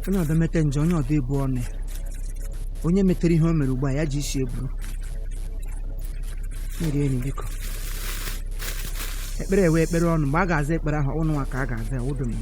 Onye ọdọ mete nje onye ọdọ ebu ọnụ onye metere ihe o mere ugbu a ya ji isi eburu mmiri enyi biko ekpere ewe ekpere ọnụ mgbe a ga-aza ekpere ahụ ụnụ nwa ka a ga-aza ụdụ m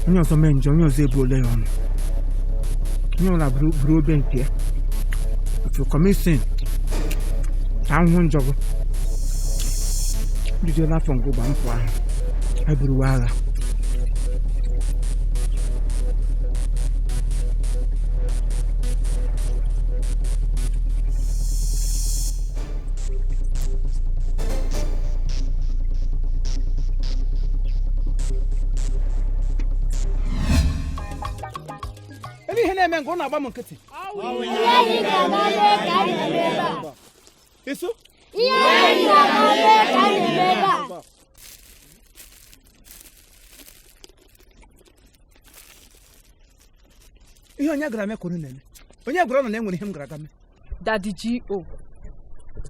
onye ọzọ mee nje onye ọzọ ebu ole ya ọnụ onye ọla buru obe nke ya otu kọmisin ka ahụhụ njọgụ bidola afọ ngụgba mpụ ahụ eburuwa agha Mengo na ba mo nkete. Eso? Ihe onye gara me kwuru nene. Onye gwara na enwere ihe m gara ga me. Daddy G.O.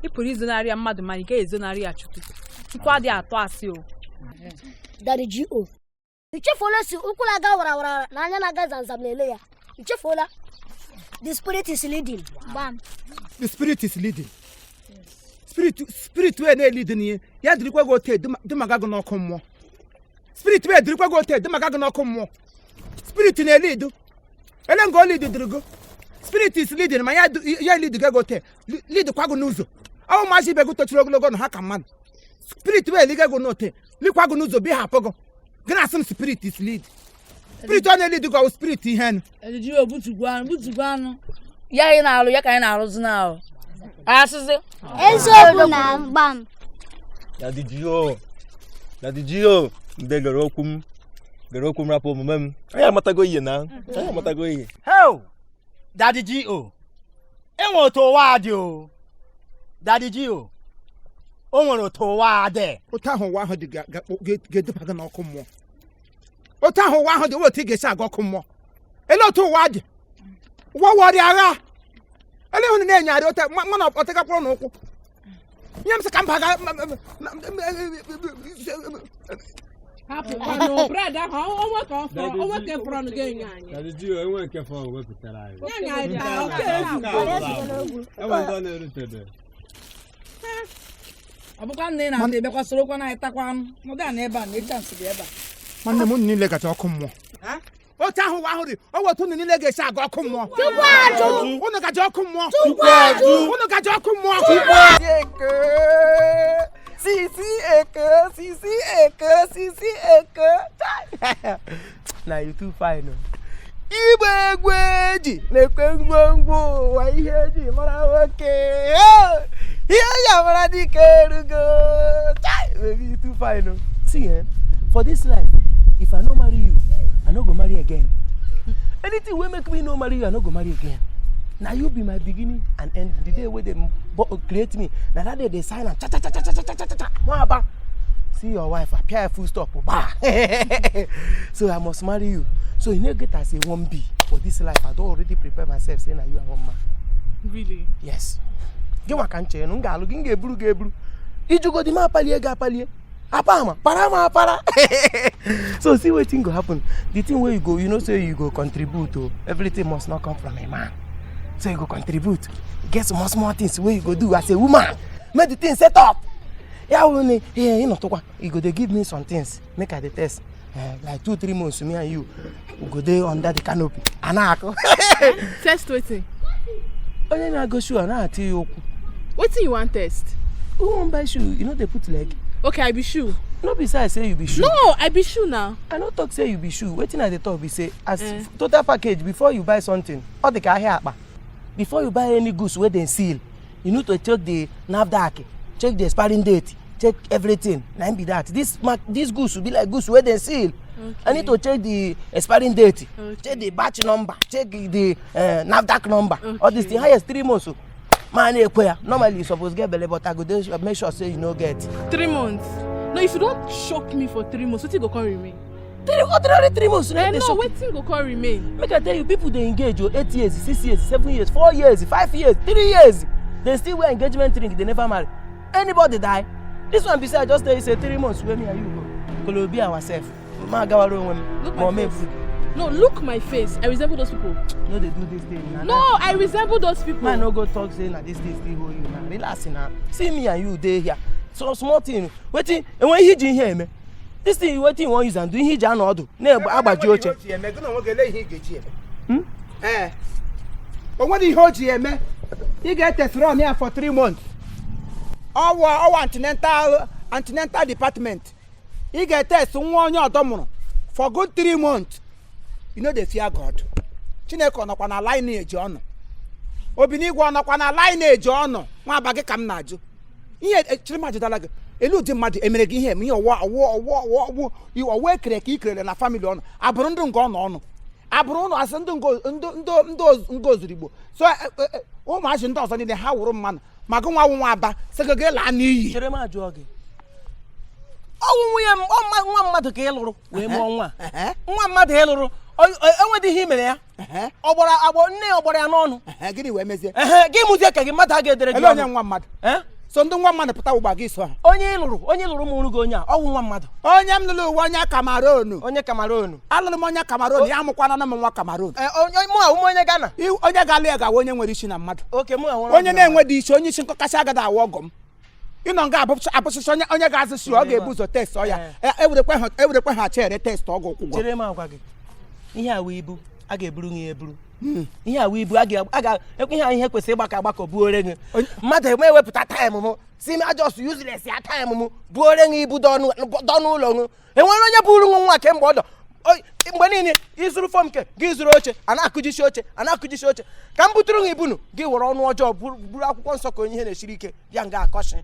Ị pụrụ izonarị mmadụ ma ị ga-ezonarị ya Chukwu. Chukwu adị atọ asị o. Daddy G.O. Ichefola si ụkwụla ga wara na anya na ga zanzam na-ele ya. Ichefola. The spirit is leading. Bam. The spirit is leading. Spirit we na-lead ni ya dirikwa go te de magago na ọkụ mmụọ. Spirit we dirikwa go te de magago na ọkụ mmụọ. Spirit na-lead. Ele ngo lead dirigo. Spirit is leading ma ya lead go te. Lead kwa go n'ụzọ. Awu ma ji be go tochiro ogologo na ha ka mmadụ. Spirit we liga go note. Likwa go n'ụzọ bi hapụ go. Gina asem spirit is lead. Spirit on lead go spirit hen. Did you butuguan? Ya ị na-alụ ya ka anyị na-arụzi na asịsị. Eziokwu na bam. Daddy G.O. Ndị gara okwu m rapụ omume m. Anyị amatago ihe na. Anyị amatago ihe. Hey! Daddy G.O. Enwe otu ụwa dị o. Daddy G.O. O nwere otu ụwa dị. Otu ahụ ụwa ahụ dị ga-eduba gị n'ọkụ mmụọ. Otu ahụ ụwa ahụ dị otu ị ga-esi aga ọkụ mmụọ. Ele otu ụwa dị. Ụwa wọrị agha. Ele hụ na-enyarị otu mana ọtịgakpụrụ n'ụkwụ. Nye m sị ka mba ga hapụ bread ahụ onwe ka onwe ke fọrọ gị enye anyị. Daddy G.O. enwe nke fọrọ wepụtara anyị. Nye anyị ta Enwe ndị na-erutede. Ọ bụkwa nne na-ata ebekwa sorokwa na ịtakwa anụ. Nọdụ a n'ebe a na-echa nsị dị ebe a. Nwanne m niile gacha ọkụ mmụọ. Otu ahụ ụwa ahụ dị ọ wetu unu niile ga-esi aga ọkụ mmụọ. Unu gacha ọkụ mmụọ. Unu gacha ọkụ mmụọ. Sisi eke. Na you too fine. Igbo egwe ji na-ekwe ngwongwo ụwa ihe ji mara nwoke. Ihe ya mara dike erugo. Baby, you too fine. See, for this life, if I no marry you, I no go marry again. Anything will make me no marry you, I no go marry again. Now you be my beginning and end. The day where they create me, now that day they sign and cha. see your wife, appear full stop. So I must marry you. So you need get as a 1B for this life. I don't already prepare myself saying that you are one man. Really? Yes. Get what can change. Unga looking gebru. Iju go di ma palie. Apama, para. So see what thing go happen. The thing where you go, you know, say you go contribute to everything must not come from a man. So you go contribute. Get some small things where you go do as a woman. Make the thing set up. Yeah, you know, you go they give me some things. Make a test. Like 2-3 months, me and you we go there under the canopy. Anako. Test waiting. Oh, then I go shoe and I tell you. Waiting you want test? Who won't buy shoe? You know they put leg. Okay, I be shoe. No, besides say you be shoe. No, I be shoe now. I don't talk say you be shoe. Waiting at the top, we say as total package before you buy something. All the car here, before you buy any goods where they seal, you need to check the NAFDAC, check the expiring date, check everything. Now be that. This goods will be like goods where they seal. Okay. I need to check the expiring date, check the batch number, check the NAFDAC number. Okay. All these things. Highest 3 months. Man, normally you supposed to get belly, but I go there make sure say you no get 3 months. No, if you don't shock me for 3 months, what go come remain? Ordinary 3 months. No, waiting go come remain. Make I tell you, people they engage 8 years, 6 years, 7 years, 4 years, 5 years, 3 years. They still wear engagement ring. They never marry. Anybody die? This one besides just tell you say 3 months where me and you go. We'll be ourselves. Look my face. No, look my face. I resemble those people. No, they do this thing. No, I resemble those people. Man, no go talk saying that this thing still hold you now. Relax now. See me and you there here. So small thing. Waiting, and when he in here, man. This thing you waiting one use and doing he jan order. Ne abaji oche. But what do you hold here, man? You get test run here for 3 months. Our antenatal department. You get test one year for good 3 months. You know they fear God. Chineke no kwa na lineage ono. Obinigwe no kwa na lineage ono. Nwa abage kam na aju. Ihe chirima jidala ge. Elu di mmadụ emere gị ihe eme ihe ọwọ you owe kere ka ikere na family ono. Abụrụ ndụ nke ono ono. Abụrụ ụnụ asị ndụ ngozurigbo. So ụmụazị ndị ọzọ niile ha wụrụ mmanụ. Ma gị nwa aba segege la n'iyi. Chirima aju oge. Nwa mmadụ ka ị lụrụ wee mụọ nwa. Nwa mmadụ ị lụrụ enwedị ihe mere ya. Nne ya ọgbara ya n'ọnụ. Gịnị wee mezie? Gị mụzie ka gị mmadụ a ga-edere gị. Ele onye nwa mmadụ. So ndị nwa mmadụ pụta ụgba gị so ha. Onye lụrụ mụrụ gị onye a ọwụ nwa mmadụ. Onye m lụrụ uwe onye Cameroon. Onye Cameroon. Alụrụ m onye Cameroon ya amụkwana na m nwa Cameroon. Onye Ghana. Onye ga-alụ ya ga-awa onye nwere isi na mmadụ. Okay, onye na-enwedị isi onye isi nkọkasị agada awọ ọgọ m. Ịnọ nga abụsịsị onye ga-azụsị ọ ga-ebu ụzọ test ọ ya. Ewerekwe ha chere test ọgụ ụkwụ. Chere m agwa gị. Ihe a wee ibu a ga-eburu gị eburu. Ihe a wee ibu a ga-ekwe ihe kwesịrị ịgbakọ buore gị. Mmadụ enwe ewepụta time m. Si me just useless ya time m buore gị ibu dọnụ ụlọ gị. Enwere onye buru nwa kemgbe ọdọ. Mgbe niile ịzụrụ fọm nke gị zụrụ oche a na-akụjisi oche ka m butụrụ gị ibunu gị were ọnụ ọjọọ buru akwụkwọ nsọ ka onye ihe na-esiri ike bịa nga akọshi